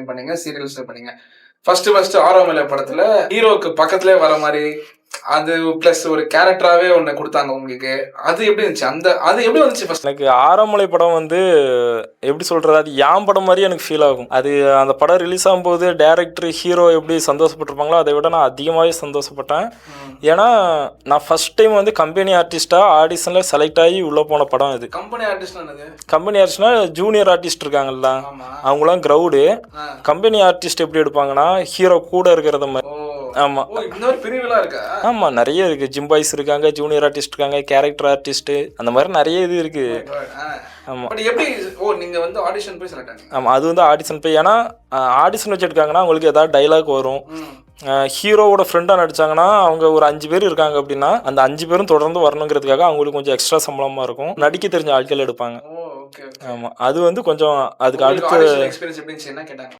பண்ணீங்க, சீரியல்ஸ்ல பண்ணீங்க. ஃபர்ஸ்ட் ஆரோமலே படத்துல ஹீரோக்கு பக்கத்திலேயே வர மாரி, அது பிளஸ் ஒரு கேரக்டராவே ஒண்ணு குடுத்தாங்க உங்களுக்கு. அது எப்படி இருந்துச்சு? அது எப்படி வந்துச்சு ஃபர்ஸ்ட்? எனக்கு ஆரமலை படம் வந்து எப்படி சொல்றது? அது என் படம் மாரி எனக்கு ஃபீல் ஆகும். அது அந்த படம் ரிலீஸ் ஆகும்போது டைரக்டர், ஹீரோ எப்படி சந்தோஷப்பட்டிருப்பாங்களோ, அதை விட நான் அதிகமாகவே சந்தோஷப்பட்டேன். ஏன்னா நான் ஃபர்ஸ்ட் டைம் வந்து கம்பெனி ஆர்டிஸ்டா ஆடிஷன்ல செலக்ட் ஆகி உள்ள போன படம் இது. கம்பெனி ஆர்டிஸ்ட்னா என்னது? கம்பெனி ஆர்டிஸ்ட்னா ஜூனியர் ஆர்டிஸ்ட் இருக்காங்கல்ல, ஆமா. அவங்களாம் கிரவுடு. ஆ. கம்பெனி ஆர்டிஸ்ட் எப்படி எடுப்பாங்கன்னா ஹீரோ கூட இருக்கிறத மாதிரி. ஓ. ஆமா. ஓ, இன்னொரு பிரிவுலாம் இருக்கா? ஆமா, நிறைய இருக்கு. ஜிம் பாய்ஸ் இருக்காங்க, ஜூனியர் ஆர்டிஸ்ட் இருக்காங்க, கேரக்டர் ஆர்டிஸ்ட், அந்த மாதிரி நிறைய இது இருக்கு. ஆமா. பட் எப்படி நீங்க வந்து ஆடிஷன் போய் செலக்ட் ஆனீங்க? ஆமா, அது வந்து ஆடிஷன் போய், ஏன்னா ஆடிஷன் வச்சிருக்காங்கன்னா அவங்களுக்கு ஏதாவது டைலாக் வரும். ஹீரோவோட ஃப்ரெண்டாக நடிச்சாங்கன்னா அவங்க ஒரு 5 பேர் இருக்காங்க அப்படின்னா அந்த 5 பேரும் தொடர்ந்து வரணுங்கிறதுக்காக அவங்களுக்கு கொஞ்சம் எக்ஸ்ட்ரா சம்பளமா இருக்கும். நடிக்க தெரிஞ்ச ஆட்கள் எடுப்பாங்க. ஓ, ஓகே. ஆமா, அது வந்து கொஞ்சம் அதுக்கு உங்களுக்கு அடுத்து ஆடிஷன் எக்ஸ்பீரியன்ஸ் எப்படி இருந்துச்சு? என்ன கேட்டாங்க?